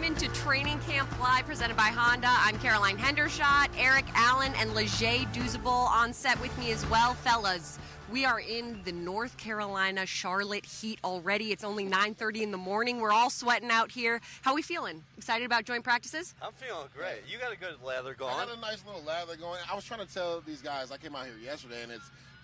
into Training Camp Live presented by Honda. I'm Caroline Hendershot, Eric Allen, and Leger Duzable on set with me as well. Fellas, we are in the North Carolina Charlotte heat already. It's only 9:30 in the morning. We're all sweating out here. How are we feeling? Excited about joint practices? I'm feeling great. You got a good lather going. I got a nice little lather going. I was trying to tell these guys, I came out here yesterday, and the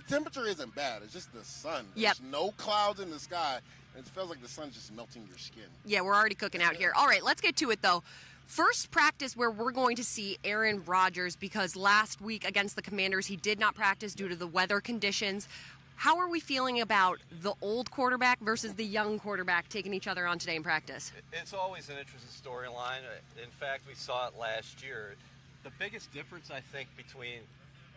temperature isn't bad. It's just the sun. There's no clouds in the sky, and it feels like the sun's just melting your skin. Yeah, we're already cooking out here. All right, let's get to it, though. First practice where we're going to see Aaron Rodgers, because last week against the Commanders, he did not practice due to the weather conditions. How are we feeling about the old quarterback versus the young quarterback taking each other on today in practice? It's always an interesting storyline. In fact, we saw it last year. The biggest difference, I think, between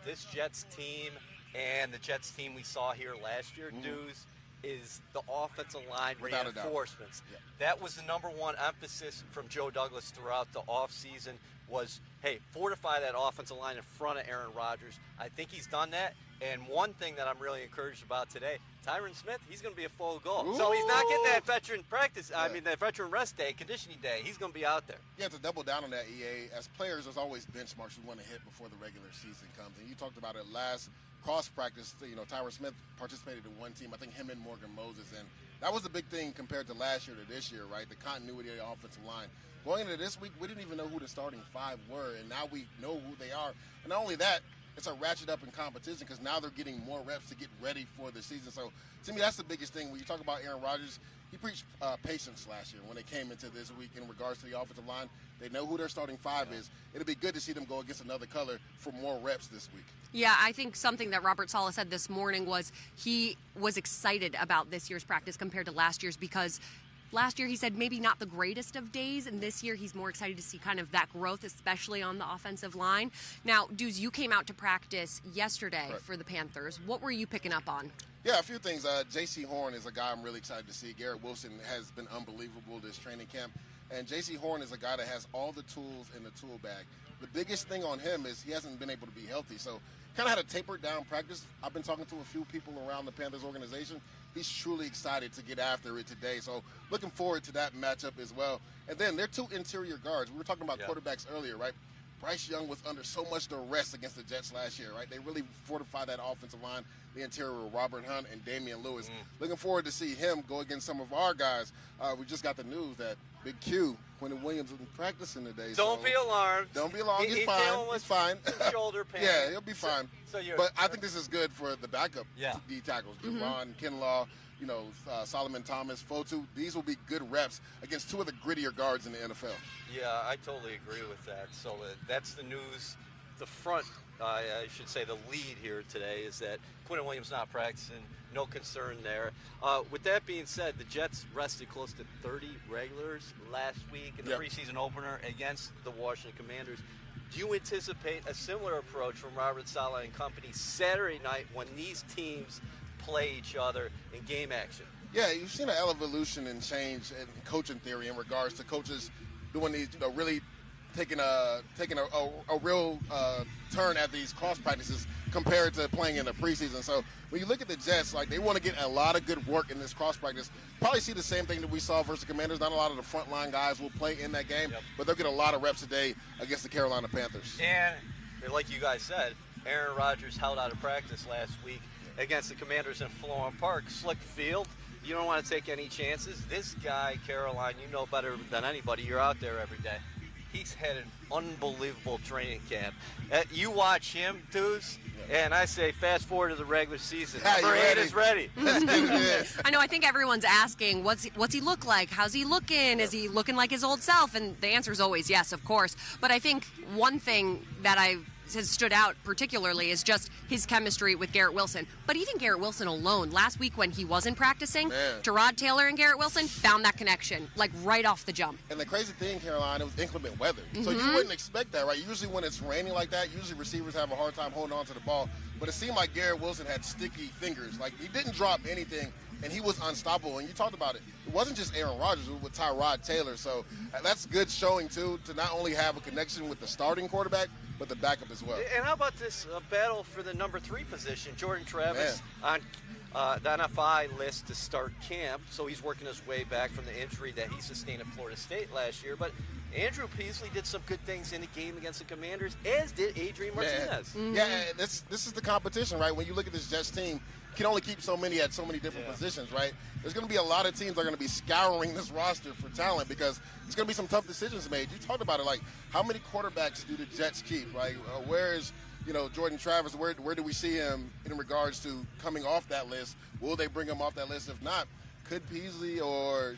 this Jets team and the Jets team we saw here last year, Deuce, is the offensive line reinforcements. Yeah. That was the number one emphasis from Joe Douglas throughout the offseason was, hey, fortify that offensive line in front of Aaron Rodgers. I think he's done that. And one thing that I'm really encouraged about today, Tyron Smith, he's going to be a full go. Ooh. So he's not getting that veteran practice, that veteran rest day, conditioning day. He's going to be out there. You have to double down on that, EA. As players, there's always benchmarks we want to hit before the regular season comes. And you talked about it last cross practice. Tyron Smith participated in one team, I think him and Morgan Moses. And that was the big thing compared to last year to this year, right? The continuity of the offensive line. Going into this week, we didn't even know who the starting five were, and now we know who they are. And not only that, it's a ratchet up in competition because now they're getting more reps to get ready for the season. So, to me, that's the biggest thing. When you talk about Aaron Rodgers, he preached patience last year when they came into this week in regards to the offensive line. They know who their starting five is. It'll be good to see them go against another color for more reps this week. Yeah, I think something that Robert Saleh said this morning was he was excited about this year's practice compared to last year's because last year, he said maybe not the greatest of days, and this year he's more excited to see kind of that growth, especially on the offensive line. Now, Deuce, you came out to practice yesterday for the Panthers. What were you picking up on? Yeah, a few things. J.C. Horn is a guy I'm really excited to see. Garrett Wilson has been unbelievable this training camp. And J.C. Horn is a guy that has all the tools in the tool bag. The biggest thing on him is he hasn't been able to be healthy. So kind of had a tapered down practice. I've been talking to a few people around the Panthers organization. He's truly excited to get after it today. So looking forward to that matchup as well. And then they're two interior guards. We were talking about quarterbacks earlier, right? Bryce Young was under so much duress against the Jets last year, right? They really fortified that offensive line, the interior with Robert Hunt and Damian Lewis. Looking forward to see him go against some of our guys. We just got the news that Big Q, Quentin Williams, isn't practicing today. Don't be alarmed. Don't be alarmed. He's fine. He's fine. Shoulder pain. Yeah, he'll be fine. But I think this is good for the backup D tackles. Javon Kinlaw, Solomon Thomas, Fotu. These will be good reps against two of the grittier guards in the NFL. Yeah, I totally agree with that. So that's the news. The front, I should say the lead here today is that Quentin Williams not practicing. No concern there. With that being said, the Jets rested close to 30 regulars last week in the preseason opener against the Washington Commanders. Do you anticipate a similar approach from Robert Saleh and company Saturday night when these teams play each other in game action? Yeah, you've seen an evolution and change in coaching theory in regards to coaches doing these, really taking a real turn at these cross practices compared to playing in the preseason. So when you look at the Jets, they want to get a lot of good work in this cross practice. Probably see the same thing that we saw versus the Commanders. Not a lot of the frontline guys will play in that game, but they'll get a lot of reps today against the Carolina Panthers. And like you guys said, Aaron Rodgers held out of practice last week against the Commanders in Florham Park. Slick field. You don't want to take any chances. This guy, Caroline, you know better than anybody. You're out there every day. He's had an unbelievable training camp. You watch him, Deuce, and I say fast forward to the regular season. Number 8 is ready. I know. I think everyone's asking, what's he look like? How's he looking? Is he looking like his old self? And the answer is always yes, of course. But I think one thing that has stood out particularly is just his chemistry with Garrett Wilson. But even Garrett Wilson alone, last week when he wasn't practicing, Tyrod Taylor and Garrett Wilson found that connection, right off the jump. And the crazy thing, Caroline, it was inclement weather. So you wouldn't expect that, right? Usually when it's raining like that, receivers have a hard time holding on to the ball. But it seemed like Garrett Wilson had sticky fingers. He didn't drop anything, and he was unstoppable. And you talked about it. It wasn't just Aaron Rodgers, it was with Tyrod Taylor. So that's good showing, too, to not only have a connection with the starting quarterback, but the backup as well. And how about this battle for the number 3 position? Jordan Travis on the NFI list to start camp, so he's working his way back from the injury that he sustained at Florida State last year. But Andrew Peasley did some good things in the game against the Commanders, as did Adrian Martinez. Yeah, this is the competition, right? When you look at this Jets team, you can only keep so many at so many different positions, right? There's going to be a lot of teams that are going to be scouring this roster for talent because there's going to be some tough decisions made. You talked about it, like how many quarterbacks do the Jets keep, right? Where is Jordan Travis, where do we see him in regards to coming off that list? Will they bring him off that list? If not, could Peasley or,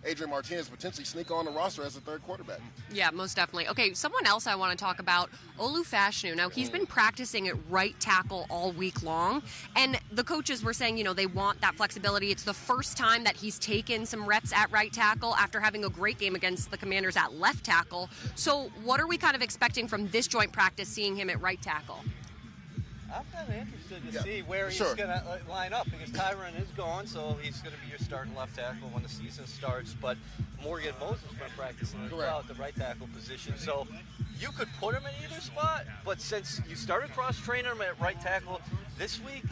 Adrian Martinez potentially sneak on the roster as a third quarterback? Yeah, most definitely. Okay, someone else I want to talk about, Olu Fashanu. Now, he's been practicing at right tackle all week long, and the coaches were saying, they want that flexibility. It's the first time that he's taken some reps at right tackle after having a great game against the Commanders at left tackle. So what are we kind of expecting from this joint practice, seeing him at right tackle? I'm kind of interested to see where he's going to line up because Tyron is gone, so he's going to be your starting left tackle when the season starts. But Morgan Moses has been practicing as well at the right tackle position. So you could put him in either spot, but since you started cross-training him at right tackle this week,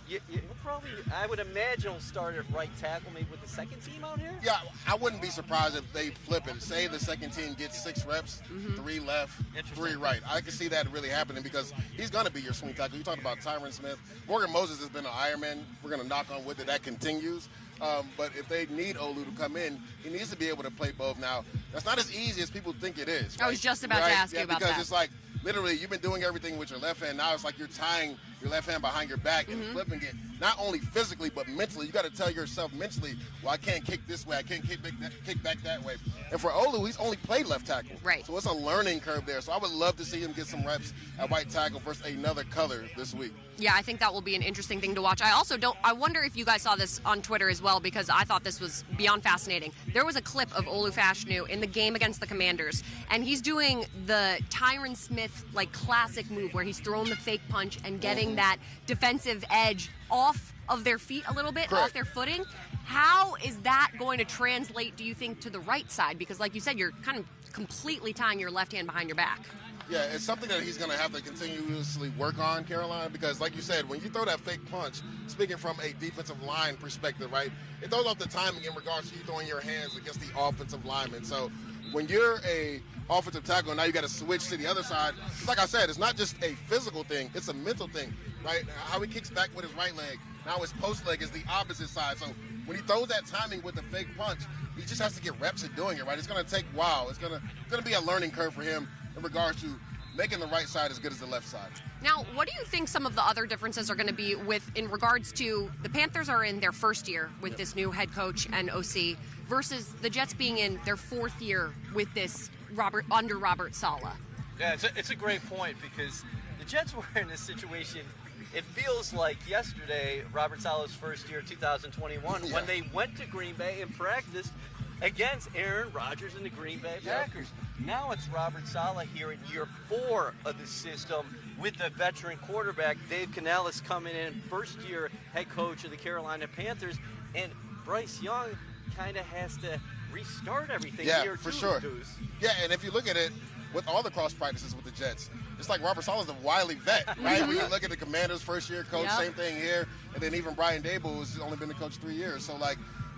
he'll probably, I would imagine, he'll start at right tackle, maybe with the second team out here. Yeah, I wouldn't be surprised if they flip it. Say the second team gets 6 reps, 3 left, 3 right. I can see that really happening because he's going to be your swing tackle. You talked about Tyron Smith. Morgan Moses has been an Ironman. We're going to knock on wood that continues. But if they need Olu to come in, he needs to be able to play both. Now, that's not as easy as people think it is. Right? I was just about to ask you about that. Because it's like, literally, you've been doing everything with your left hand. Now it's like you're tying your left hand behind your back and flipping it. Not only physically, but mentally. You got to tell yourself mentally, well, I can't kick this way. I can't kick back that way. And for Olu, he's only played left tackle. Right. So it's a learning curve there. So I would love to see him get some reps at right tackle versus another color this week. Yeah, I think that will be an interesting thing to watch. I wonder if you guys saw this on Twitter as well, because I thought this was beyond fascinating. There was a clip of Olu Fashanu in the game against the Commanders, and he's doing the Tyron Smith, classic move where he's throwing the fake punch and getting that defensive edge off of their feet a little bit, Correct. off their footing. How is that going to translate, do you think, to the right side? Because like you said, you're kind of completely tying your left hand behind your back. Yeah, it's something that he's going to have to continuously work on, Carolina, because like you said, when you throw that fake punch, speaking from a defensive line perspective, right, it throws off the timing in regards to you throwing your hands against the offensive lineman. So when you're a offensive tackle and now you got to switch to the other side, like I said, it's not just a physical thing, it's a mental thing, right? How he kicks back with his right leg, now his post leg is the opposite side. So when he throws that timing with the fake punch, he just has to get reps at doing it, right? It's going to take a while. It's going to be a learning curve for him in regards to making the right side as good as the left side. Now, what do you think some of the other differences are going to be in regards to the Panthers are in their first year with this new head coach and OC versus the Jets being in their 4th year with this under Robert Saleh? Yeah, it's a great point because the Jets were in this situation. It feels like yesterday, Robert Saleh's first year, 2021, when they went to Green Bay and practiced against Aaron Rodgers and the Green Bay Packers. Now it's Robert Saleh here in year 4 of the system with the veteran quarterback. Dave Canales coming in, first-year head coach of the Carolina Panthers, and Bryce Young kind of has to restart everything here for too, sure. Deuce. Yeah, and if you look at it, with all the cross practices with the Jets, it's like Robert Saleh's a wily vet, right? When you look at the Commanders' first-year coach, same thing here, and then even Brian Daboll has only been the coach 3 years. So,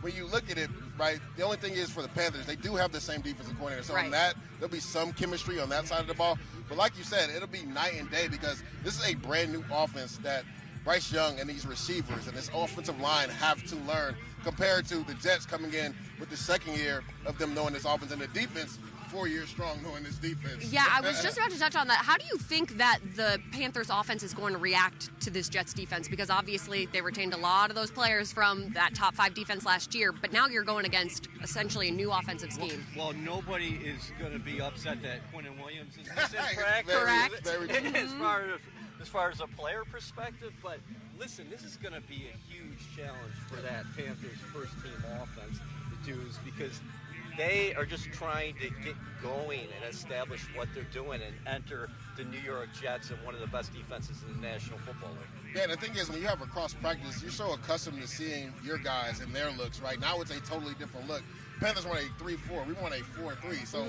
when you look at it, right, the only thing is for the Panthers, they do have the same defensive coordinator. So on that, there'll be some chemistry on that side of the ball. But like you said, it'll be night and day because this is a brand-new offense that Bryce Young and these receivers and this offensive line have to learn compared to the Jets coming in with the second year of them knowing this offense and the defense 4 years strong knowing this defense. Yeah, I was just about to touch on that. How do you think that the Panthers offense is going to react to this Jets defense? Because obviously they retained a lot of those players from that top 5 defense last year, but now you're going against essentially a new offensive scheme. Well, nobody is going to be upset that Quinnen Williams is missing practice. Correct. Very As far as a player perspective, but listen, this is going to be a huge challenge for that Panthers first-team offense, the Dudes, because they are just trying to get going and establish what they're doing and enter the New York Jets and one of the best defenses in the National Football League. Yeah, and the thing is, when you have a cross practice, you're so accustomed to seeing your guys and their looks, right? Now it's a totally different look. Panthers want a 3-4. We want a 4-3. So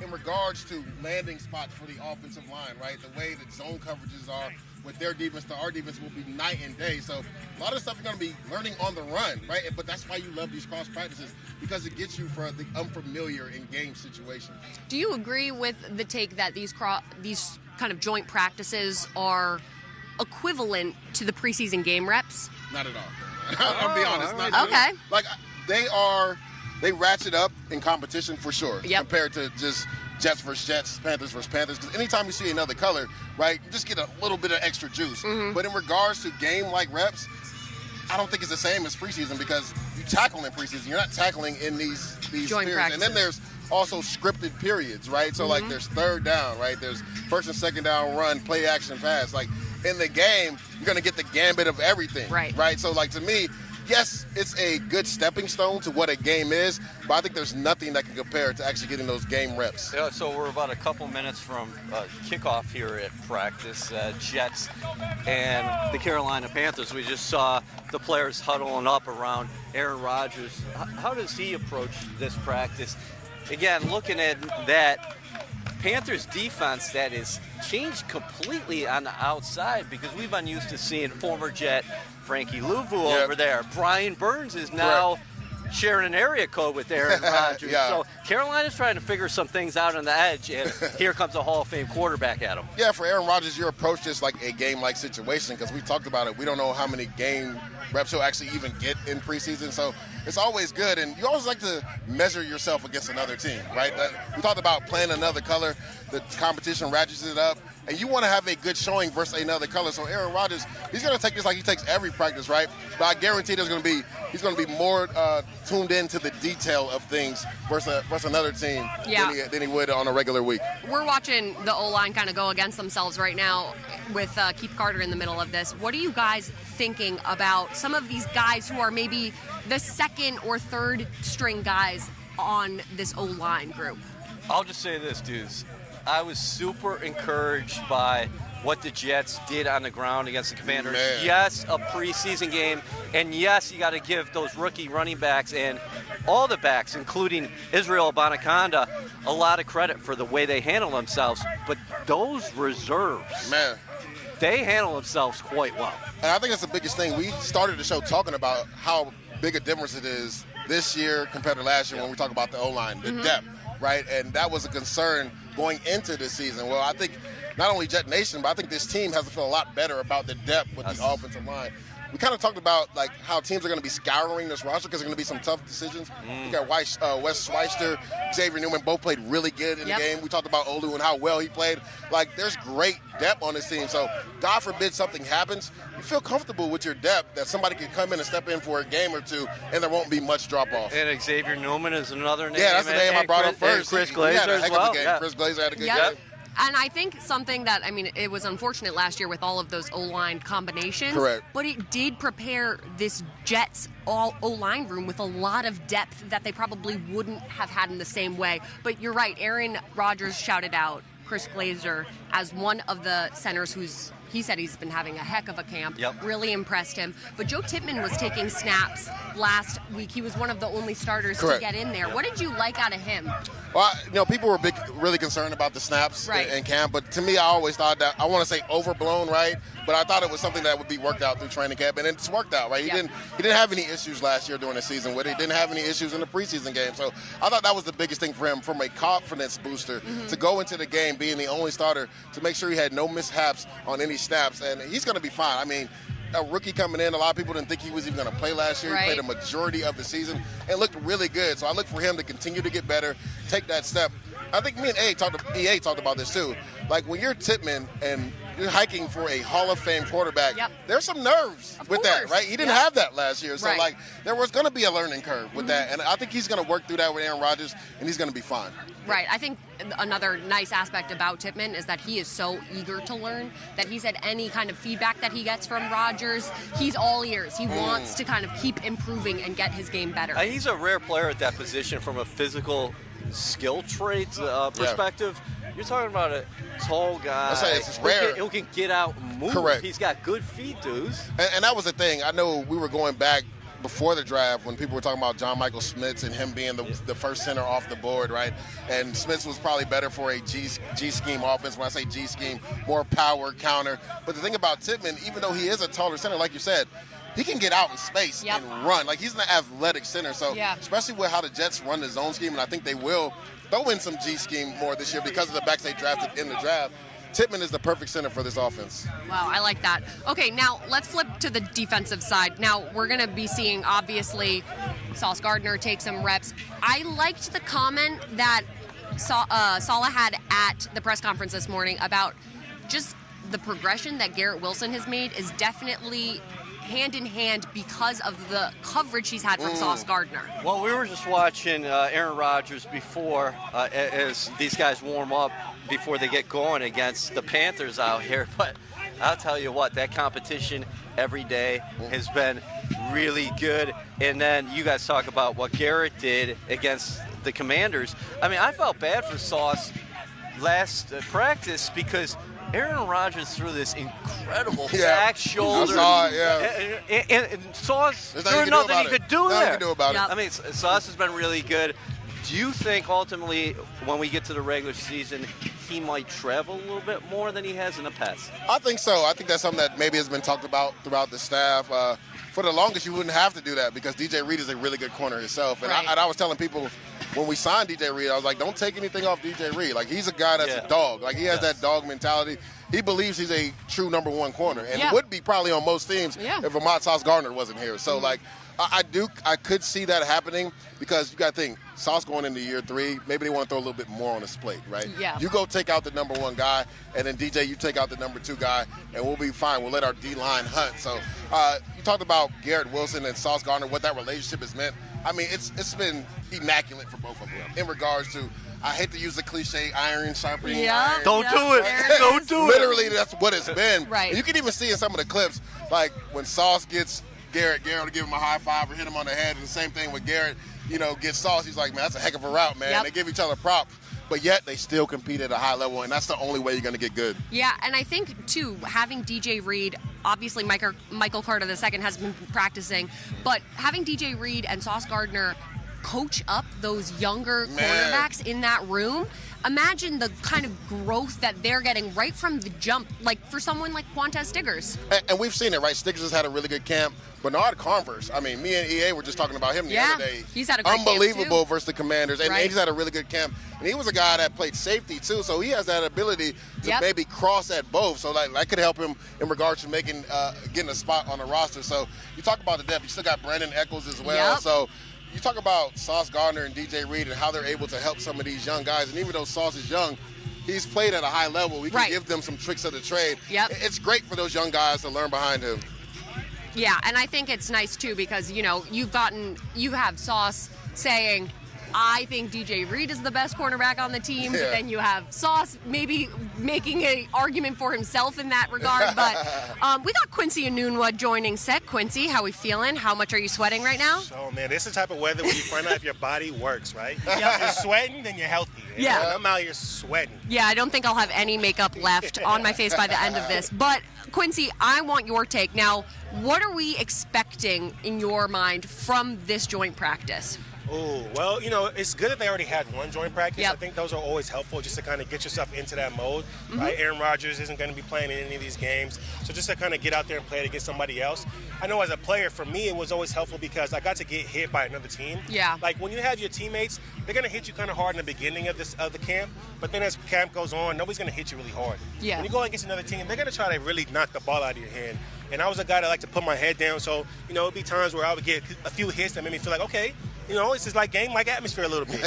in regards to landing spots for the offensive line, right, the way the zone coverages are, with their defense to our defense will be night and day. So a lot of stuff you're going to be learning on the run, right? But that's why you love these cross practices, because it gets you for the unfamiliar in game situations. Do you agree with the take that these kind of joint practices are equivalent to the preseason game reps? Not at all. I'll be honest. Not okay. Like they ratchet up in competition for sure, compared to just Jets versus Jets, Panthers versus Panthers. Because anytime you see another color, right, you just get a little bit of extra juice. But in regards to game-like reps, I don't think it's the same as preseason, because you tackle in preseason. You're not tackling in these joint periods. practices. And then there's also scripted periods, right? So, like, there's third down, right? There's first and second down run, play action pass. Like, in the game, you're going to get the gambit of everything, right? So, like, to me, yes, it's a good stepping stone to what a game is, but I think there's nothing that can compare to actually getting those game reps. Yeah, so we're about a couple minutes from kickoff here at practice. Jets and the Carolina Panthers. We just saw the players huddling up around Aaron Rodgers. How does he approach this practice? Again, looking at that Panthers defense that is changed completely on the outside, because we've been used to seeing former Jet Frankie Louvu over there. Brian Burns is now sharing an area code with Aaron Rodgers. So Carolina's trying to figure some things out on the edge, and here comes a Hall of Fame quarterback at him. Yeah, for Aaron Rodgers, your approach is like a game-like situation, because we talked about it. We don't know how many game reps he'll actually even get in preseason, so it's always good. And you always like to measure yourself against another team, right? We talked about playing another color. The competition ratchets it up, and you want to have a good showing versus another color. So Aaron Rodgers, he's going to take this like he takes every practice, right? But I guarantee he's going to be more tuned into the detail of things versus another team than he would on a regular week. We're watching the O-line kind of go against themselves right now with Keith Carter in the middle of this. What are you guys thinking about some of these guys who are maybe the second or third string guys on this O-line group? I'll just say this, dudes. I was super encouraged by what the Jets did on the ground against the Commanders. Man. Yes, a preseason game, and yes, you got to give those rookie running backs and all the backs, including Israel Abanikanda, a lot of credit for the way they handle themselves. But those reserves, they handle themselves quite well. And I think that's the biggest thing. We started the show talking about how big a difference it is this year compared to last year when we talk about the O-line, the depth, right? And that was a concern going into this season. Well, I think not only Jet Nation, but I think this team has to feel a lot better about the depth with the offensive line. We kind of talked about like how teams are going to be scouring this roster, because there's going to be some tough decisions. We got Wes Schweitzer, Xavier Newman both played really good in the game. We talked about Olu and how well he played. Like, there's great depth on this team. So God forbid something happens, you feel comfortable with your depth that somebody can come in and step in for a game or two, and there won't be much drop off. And Xavier Newman is another name. Yeah, that's the name I brought up first. Chris Glazer as well. Chris Glazer had a good game. And I think something that, I mean, it was unfortunate last year with all of those O-line combinations. Correct. But it did prepare this Jets O-line room with a lot of depth that they probably wouldn't have had in the same way. But you're right, Aaron Rodgers shouted out Chris Glazer as one of the centers he said he's been having a heck of a camp. Really impressed him. But Joe Tippmann was taking snaps last week. He was one of the only starters to get in there. What did you like out of him? Well, people were really concerned about the snaps in camp, but to me, I always thought that, I want to say overblown, right? But I thought it was something that would be worked out through training camp, and it's worked out, right? He didn't have any issues last year during the season with it. He didn't have any issues in the preseason game. So I thought that was the biggest thing for him, from a confidence booster, to go into the game being the only starter, to make sure he had no mishaps on any snaps, and he's going to be fine. I mean, a rookie coming in, a lot of people didn't think he was even going to play last year. He played a majority of the season and looked really good. So I look for him to continue to get better, take that step. I think me and EA talked about this too. Like, when you're Tippmann and you're hiking for a Hall of Fame quarterback, there's some nerves with that, right? He didn't have that last year. So, like, there was going to be a learning curve with that. And I think he's going to work through that with Aaron Rodgers, and he's going to be fine. Right. I think another nice aspect about Tippmann is that he is so eager to learn that he said any kind of feedback that he gets from Rodgers, he's all ears. He wants to kind of keep improving and get his game better. He's a rare player at that position from a physical skill traits perspective. You're talking about a tall guy who can get out and move. Correct. He's got good feet, dudes. And that was the thing. I know we were going back before the draft when people were talking about John Michael Schmitz and him being the first center off the board, right? And Schmitz was probably better for a G-scheme offense. When I say G-scheme, more power, counter. But the thing about Tippmann, even though he is a taller center, like you said, he can get out in space and run. Like, he's an athletic center. So especially with how the Jets run the zone scheme, and I think they will throw in some G-scheme more this year because of the backs they drafted in the draft. Tippmann is the perfect center for this offense. Wow, I like that. Okay, now let's flip to the defensive side. Now, we're going to be seeing, obviously, Sauce Gardner take some reps. I liked the comment that Saleh had at the press conference this morning about just the progression that Garrett Wilson has made is definitely hand in hand because of the coverage he's had from Sauce Gardner. Well, we were just watching Aaron Rodgers before, as these guys warm up before they get going against the Panthers out here. But I'll tell you what, that competition every day has been really good. And then you guys talk about what Garrett did against the Commanders. I mean, I felt bad for Sauce last practice because Aaron Rodgers threw this incredible back shoulder. I saw it, and Sauce, there's nothing he could do there. Nothing he could do about it. I mean, Sauce has been really good. Do you think ultimately when we get to the regular season, he might travel a little bit more than he has in the past? I think so. I think that's something that maybe has been talked about throughout the staff. For the longest, you wouldn't have to do that because DJ Reed is a really good corner himself. And I was telling people when we signed DJ Reed, I was like, don't take anything off DJ Reed. Like, he's a guy that's a dog. Like, he has that dog mentality. He believes he's a true number one corner and would be probably on most teams if Ahmad Sauce Gardner wasn't here. So, like, I could see that happening because you got to think, Sauce going into year 3, maybe they want to throw a little bit more on his plate, right? Yeah. You go take out the number 1 guy, and then DJ, you take out the number 2 guy, and we'll be fine. We'll let our D-line hunt. So you talked about Garrett Wilson and Sauce Gardner, what that relationship has meant. I mean, it's been immaculate for both of them in regards to, I hate to use the cliche iron sharpening iron. Don't do it. Don't do it. Literally, that's what it's been. Right. And you can even see in some of the clips, like when Sauce gets Garrett will give him a high five or hit him on the head. And the same thing with Garrett, gets Sauce. He's like, man, that's a heck of a route, man. They give each other props. But yet they still compete at a high level, and that's the only way you're going to get good. Yeah, and I think, too, having DJ Reed, obviously Michael Carter II has been practicing, but having DJ Reed and Sauce Gardner coach up those younger cornerbacks in that room, imagine the kind of growth that they're getting right from the jump, like for someone like Quantez Stiggers. And we've seen it, right? Stiggers has had a really good camp. Bernard Converse, I mean, me and EA were just talking about him the other day. He's had a great Unbelievable camp too. Versus the Commanders. And he's had a really good camp. And he was a guy that played safety, too, so he has that ability to maybe cross at both. So that could help him in regards to getting a spot on the roster. So you talk about the depth. You still got Brandon Echols as well. So you talk about Sauce Gardner and DJ Reed and how they're able to help some of these young guys. And even though Sauce is young, he's played at a high level. We can give them some tricks of the trade. It's great for those young guys to learn behind him. Yeah, and I think it's nice, too, because, you have Sauce saying, I think DJ Reed is the best cornerback on the team, but then you have Sauce maybe making an argument for himself in that regard. But we got Quincy Enunwa joining set. Quincy, how we feeling? How much are you sweating right now? Oh, man, this is the type of weather where you find out if your body works, right? If you're sweating, then you're healthy. Yeah. I'm out here sweating. Yeah, I don't think I'll have any makeup left on my face by the end of this. But, Quincy, I want your take. Now, what are we expecting in your mind from this joint practice? Oh, well, it's good that they already had one joint practice. I think those are always helpful just to kind of get yourself into that mode, right? Aaron Rodgers isn't going to be playing in any of these games. So just to kind of get out there and play it against somebody else. I know as a player, for me, it was always helpful because I got to get hit by another team. Yeah. Like when you have your teammates, they're going to hit you kind of hard in the beginning of the camp. But then as camp goes on, nobody's going to hit you really hard. Yeah. When you go against another team, they're going to try to really knock the ball out of your hand. And I was a guy that liked to put my head down. So, it'd be times where I would get a few hits that made me feel like, okay, it's just like game-like atmosphere a little bit.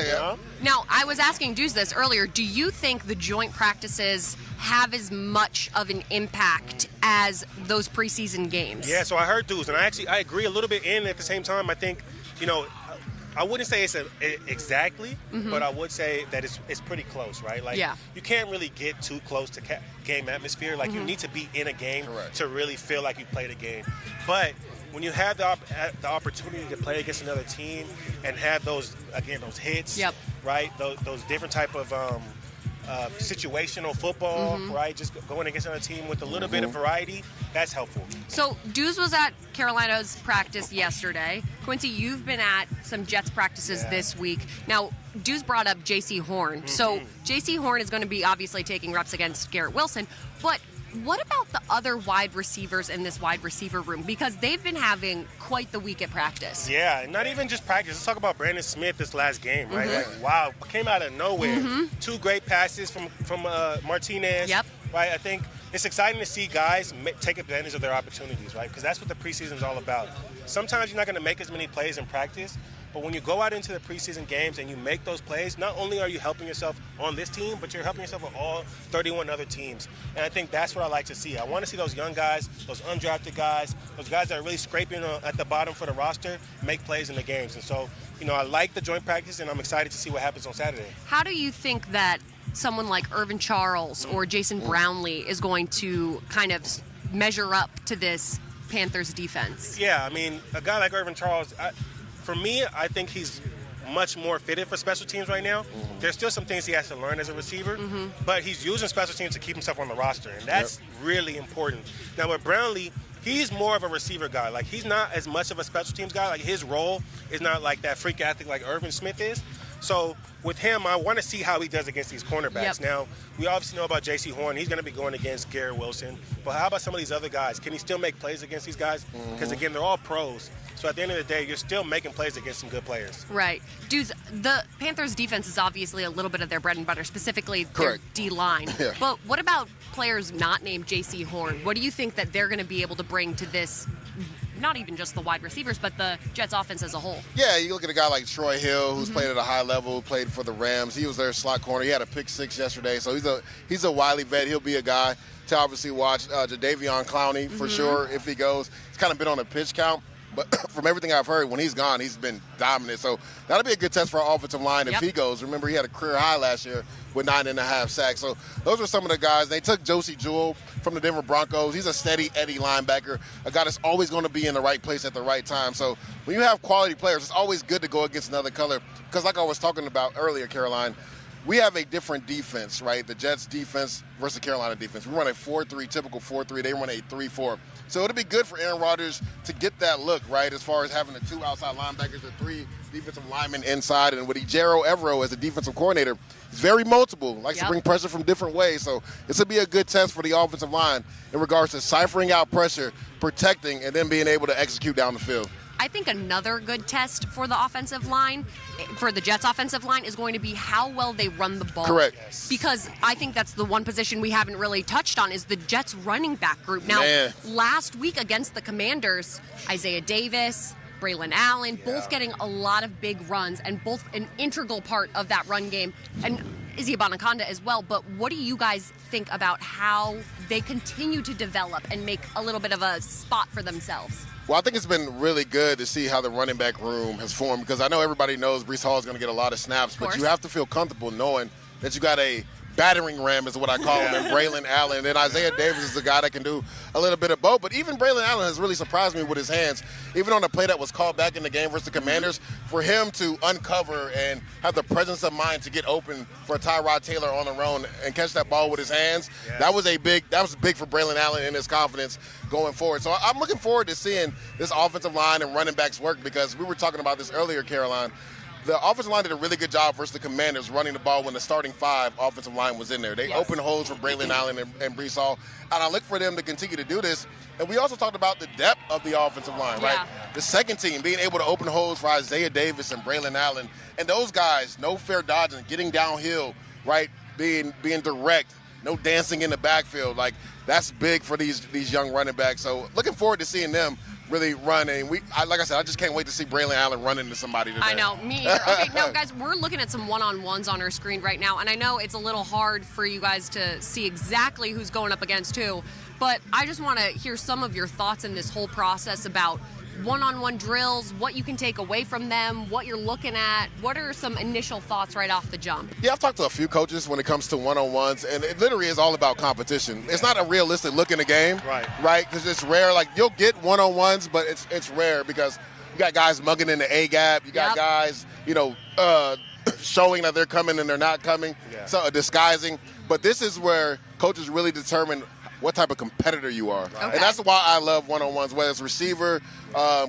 Now, I was asking Deuce this earlier. Do you think the joint practices have as much of an impact as those preseason games? Yeah, so I heard Deuce, and I agree a little bit. And at the same time, I think, I wouldn't say it's exactly, but I would say that it's pretty close, right? Like, you can't really get too close to game atmosphere. Like, you need to be in a game to really feel like you played a game. But when you have the opportunity to play against another team and have those hits, right? Those different type of situational football, right? Just going against another team with a little bit of variety, that's helpful. So Deuce was at Carolina's practice yesterday. Quincy, you've been at some Jets practices this week. Now, Deuce brought up J.C. Horn. So J.C. Horn is going to be obviously taking reps against Garrett Wilson, but what about the other wide receivers in this wide receiver room? Because they've been having quite the week at practice. Yeah, not even just practice. Let's talk about Brandon Smith this last game, right? Like, wow, came out of nowhere. 2 great passes from Martinez. Yep. Right, I think it's exciting to see guys take advantage of their opportunities, right? Because that's what the preseason is all about. Sometimes you're not going to make as many plays in practice, but when you go out into the preseason games and you make those plays, not only are you helping yourself on this team, but you're helping yourself with all 31 other teams. And I think that's what I like to see. I want to see those young guys, those undrafted guys, those guys that are really scraping at the bottom for the roster, make plays in the games. And so, I like the joint practice, and I'm excited to see what happens on Saturday. How do you think that someone like Irvin Charles or Jason Brownlee is going to kind of measure up to this Panthers defense? Yeah, I mean, a guy like Irvin Charles, for me, I think he's much more fitted for special teams right now. There's still some things he has to learn as a receiver, but he's using special teams to keep himself on the roster, and that's really important. Now, with Brownlee, he's more of a receiver guy. Like, he's not as much of a special teams guy. Like, his role is not like that freak athlete like Irvin Smith is. So with him, I want to see how he does against these cornerbacks. Now, we obviously know about J.C. Horn. He's going to be going against Garrett Wilson. But how about some of these other guys? Can he still make plays against these guys? Because, again, they're all pros. So at the end of the day, you're still making plays against some good players. Right. Dudes, the Panthers' defense is obviously a little bit of their bread and butter, specifically their D-line. Yeah. But what about players not named J.C. Horn? What do you think that they're going to be able to bring to this, not even just the wide receivers, but the Jets offense as a whole? Yeah, you look at a guy like Troy Hill, who's played at a high level, played for the Rams. He was their slot corner. He had a pick 6 yesterday, so he's a wily vet. He'll be a guy to obviously watch. Jadeveon Clowney, for sure, if he goes. He's kind of been on a pitch count. But from everything I've heard, when he's gone, he's been dominant. So that'll be a good test for our offensive line if he goes. Remember, he had a career high last year with 9.5 sacks. So those are some of the guys. They took Josie Jewell from the Denver Broncos. He's a steady Eddie linebacker, a guy that's always going to be in the right place at the right time. So when you have quality players, it's always good to go against another color. Because like I was talking about earlier, Caroline, we have a different defense, right? The Jets defense versus the Carolina defense. We run a 4-3, typical 4-3. They run a 3-4. So it'll be good for Aaron Rodgers to get that look, right, as far as having the 2 outside linebackers, the 3 defensive linemen inside. And with Ejiro Evero as the defensive coordinator, he's very multiple, likes to bring pressure from different ways. So this will be a good test for the offensive line in regards to ciphering out pressure, protecting, and then being able to execute down the field. I think another good test for the offensive line, for the Jets offensive line, is going to be how well they run the ball. Correct. Yes. Because I think that's the one position we haven't really touched on is the Jets running back group. Now, last week against the Commanders, Isaiah Davis, Braylon Allen, both getting a lot of big runs and both an integral part of that run game. And Izzy Abanikanda as well. But what do you guys think about how they continue to develop and make a little bit of a spot for themselves? Well, I think it's been really good to see how the running back room has formed because I know everybody knows Breece Hall is going to get a lot of snaps, but you have to feel comfortable knowing that you got a battering ram is what I call him, and Braylon Allen. And Isaiah Davis is the guy that can do a little bit of both. But even Braylon Allen has really surprised me with his hands. Even on the play that was called back in the game versus the Commanders, for him to uncover and have the presence of mind to get open for Tyrod Taylor on the run and catch that ball with his hands, that was big for Braylon Allen and his confidence going forward. So I'm looking forward to seeing this offensive line and running backs work because we were talking about this earlier, Caroline. The offensive line did a really good job versus the Commanders running the ball when the starting 5 offensive line was in there. They opened holes for Braylon Allen and Breece Hall, and I look for them to continue to do this. And we also talked about the depth of the offensive line, right? The second team being able to open holes for Isaiah Davis and Braylon Allen. And those guys, no fair dodging, getting downhill, right, being direct, no dancing in the backfield. Like, that's big for these young running backs. So looking forward to seeing them really run. And like I said, I just can't wait to see Braylon Allen run into somebody today. I know, me either. Okay, now, guys, we're looking at some one-on-ones on our screen right now, and I know it's a little hard for you guys to see exactly who's going up against who, but I just want to hear some of your thoughts in this whole process about one-on-one drills, what you can take away from them, what you're looking at. What are some initial thoughts right off the jump? Yeah, I've talked to a few coaches when it comes to one-on-ones, and it literally is all about competition. It's not a realistic look in the game, right? Because it's rare. Like, you'll get one-on-ones, but it's rare because you got guys mugging in the A-gap. You got guys, showing that they're coming and they're not coming, so disguising. But this is where coaches really determine what type of competitor you are. Okay. And that's why I love one-on-ones, whether it's receiver,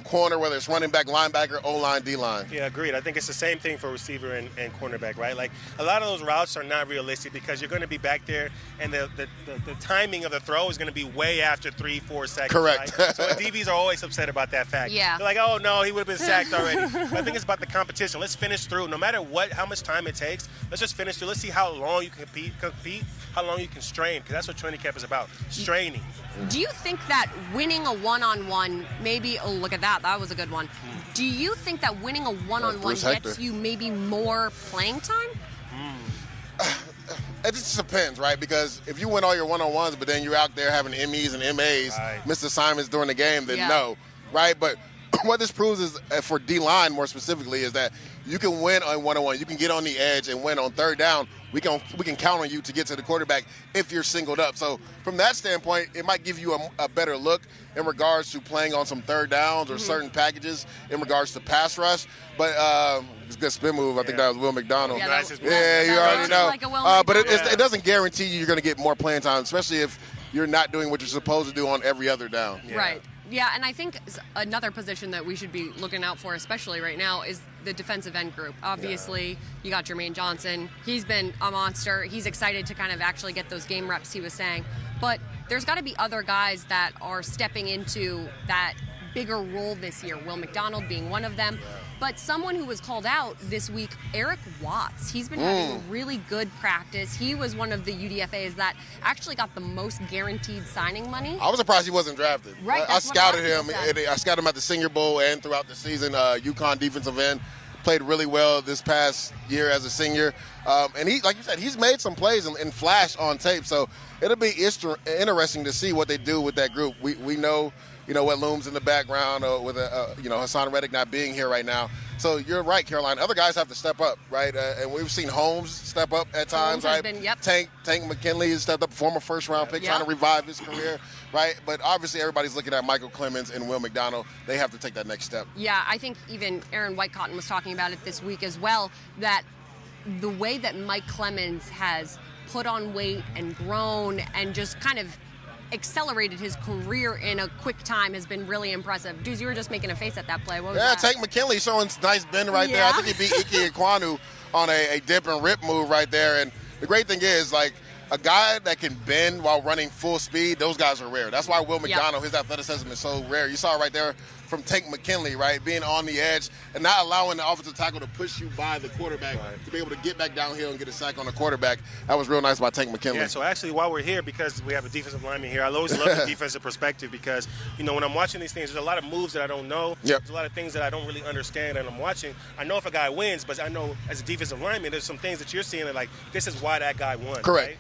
corner, whether it's running back, linebacker, O-line, D-line. Yeah, agreed. I think it's the same thing for receiver and cornerback, right? Like, a lot of those routes are not realistic because you're going to be back there, and the timing of the throw is going to be way after 3-4 seconds. Correct. Right? So the DBs are always upset about that fact. Yeah. They're like, oh, no, he would have been sacked already. But I think it's about the competition. Let's finish through. No matter how much time it takes, let's just finish through. Let's see how long you can compete, how long you can strain, because that's what training camp is about, straining. Do you think that winning a one-on-one, maybe, oh, look at that, that was a good one. Do you think that winning a one-on-one gets you maybe more playing time? It just depends, right? Because if you win all your one-on-ones, but then you're out there having MEs and MAs, missed assignments during the game, then no, right? But what this proves is, for D-line more specifically, is that you can win on one-on-one. You can get on the edge and win on third down. We can count on you to get to the quarterback if you're singled up. So from that standpoint, it might give you a better look in regards to playing on some third downs or certain packages in regards to pass rush. But it's a good spin move. I think that was Will McDonald. Yeah, you already know. Like but it doesn't guarantee you're going to get more playing time, especially if you're not doing what you're supposed to do on every other down. Yeah. Right. Yeah, and I think another position that we should be looking out for, especially right now, is the defensive end group. Obviously, you got Jermaine Johnson. He's been a monster. He's excited to kind of actually get those game reps, he was saying. But there's got to be other guys that are stepping into that bigger role this year, Will McDonald being one of them. But someone who was called out this week, Eric Watts. He's been having really good practice. He was one of the UDFAs that actually got the most guaranteed signing money. I was surprised he wasn't drafted. Right, I scouted him. I scouted him at the Senior Bowl and throughout the season. UConn defensive end. Played really well this past year as a senior. And he, like you said, he's made some plays and flash on tape. So it'll be interesting to see what they do with that group. We know, what looms in the background with Hassan Reddick not being here right now. So you're right, Caroline. Other guys have to step up, right? And we've seen Holmes step up at times, right? Tank McKinley has stepped up, former first-round pick, trying to revive his career, right? But obviously everybody's looking at Michael Clemens and Will McDonald. They have to take that next step. Yeah, I think even Aaron Whitecotton was talking about it this week as well, that the way that Mike Clemens has put on weight and grown and just kind of accelerated his career in a quick time has been really impressive. Dudes, you were just making a face at that play. What was that? Tank McKinley showing nice bend right there. I think he beat Ike Ekwonu on a dip and rip move right there. And the great thing is, like, a guy that can bend while running full speed, those guys are rare. That's why Will McDonald, his athleticism is so rare. You saw it right there from Tank McKinley, right, being on the edge and not allowing the offensive tackle to push you by the quarterback to be able to get back downhill and get a sack on the quarterback. That was real nice by Tank McKinley. Yeah, so actually while we're here, because we have a defensive lineman here, I always love the defensive perspective because, when I'm watching these things, there's a lot of moves that I don't know. There's a lot of things that I don't really understand and I'm watching. I know if a guy wins, but I know as a defensive lineman, there's some things that you're seeing that, like, this is why that guy won. Correct. Right?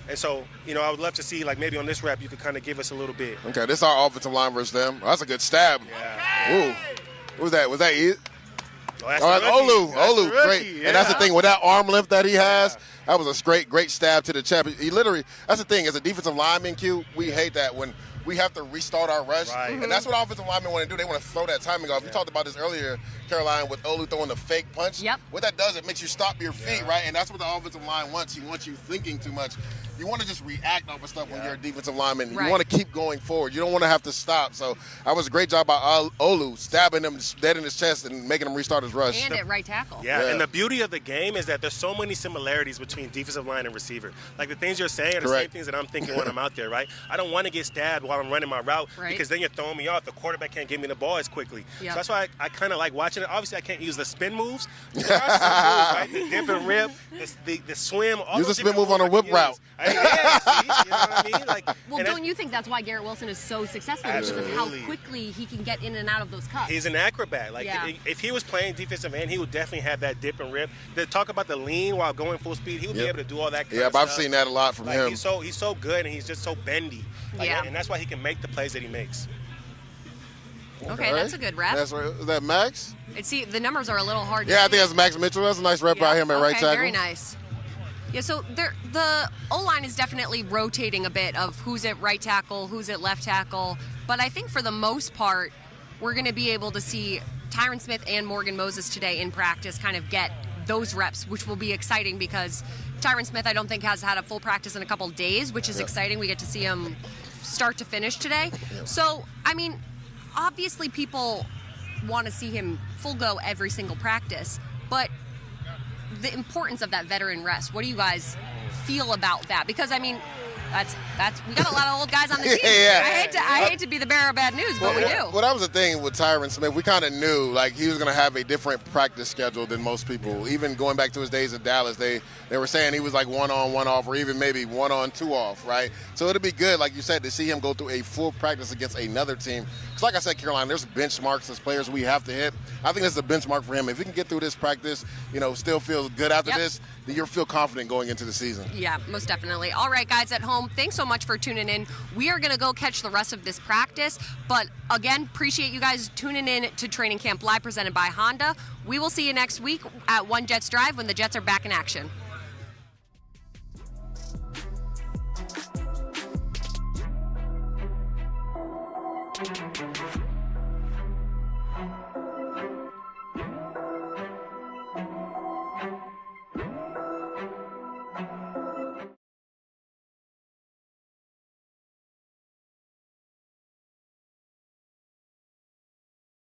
And so, I would love to see, like, maybe on this rep, you could kind of give us a little bit. Okay, this is our offensive line versus them. Oh, that's a good stab. Yeah. Ooh. What was that? Was that it? Oh, that's Olu. Great. Yeah. And that's the thing, with that arm lift that he has, that was a great stab to the chest. He literally, that's the thing, as a defensive lineman, Q, we hate that when we have to restart our rush. Right. And that's what offensive linemen want to do. They want to throw that timing off. We talked about this earlier, Caroline, with Olu throwing the fake punch. What that does, it makes you stop your feet, right? And that's what the offensive line wants. He wants you thinking too much. You want to just react off of stuff when you're a defensive lineman. You want to keep going forward. You don't want to have to stop. So that was a great job by Olu, stabbing him dead in his chest and making him restart his rush. And at right tackle. Yeah, and the beauty of the game is that there's so many similarities between defensive line and receiver. Like, the things you're saying are the same things that I'm thinking when I'm out there, right? I don't want to get stabbed while I'm running my route because then you're throwing me off. The quarterback can't get me the ball as quickly. So that's why I kind of like watching it. Obviously, I can't use the spin moves. There are some moves, right? The dip and rip, the swim. All use a spin move on a whip route. See, you know what I mean? Like, well, don't you think that's why Garrett Wilson is so successful? Because of how quickly he can get in and out of those cuts. He's an acrobat. Like, if he was playing defensive end, he would definitely have that dip and rip. To talk about the lean while going full speed, he would be able to do all that kind of stuff. I've seen that a lot from him. He's so good, and he's just so bendy. Like, and that's why he can make the plays that he makes. Okay, that's a good rep. Is that Max? See, the numbers are a little hard to see. I think that's Max Mitchell. That's a nice rep by him at right tackle. Very nice. Yeah, so the O-line is definitely rotating a bit of who's at right tackle, who's at left tackle. But I think for the most part, we're going to be able to see Tyron Smith and Morgan Moses today in practice kind of get those reps, which will be exciting because Tyron Smith, I don't think, has had a full practice in a couple days, which is exciting. We get to see him start to finish today. So, I mean, obviously people want to see him full go every single practice, but the importance of that veteran rest, what do you guys feel about that? Because, I mean, that's we got a lot of old guys on the team. I hate to be the bearer of bad news, but we do. Well, that was the thing with Tyron Smith. We kind of knew like he was going to have a different practice schedule than most people. Even going back to his days in Dallas, they were saying he was like 1 on, 1 off, or even maybe 1 on, 2 off, right? So it'll be good, like you said, to see him go through a full practice against another team. Because like I said, Caroline, there's benchmarks as players we have to hit. I think that's a benchmark for him. If he can get through this practice, still feels good after this, then you'll feel confident going into the season. Yeah, most definitely. All right, guys at home, thanks so much for tuning in. We are going to go catch the rest of this practice, but again, appreciate you guys tuning in to Training Camp Live presented by Honda. We will see you next week at One Jets Drive when the Jets are back in action.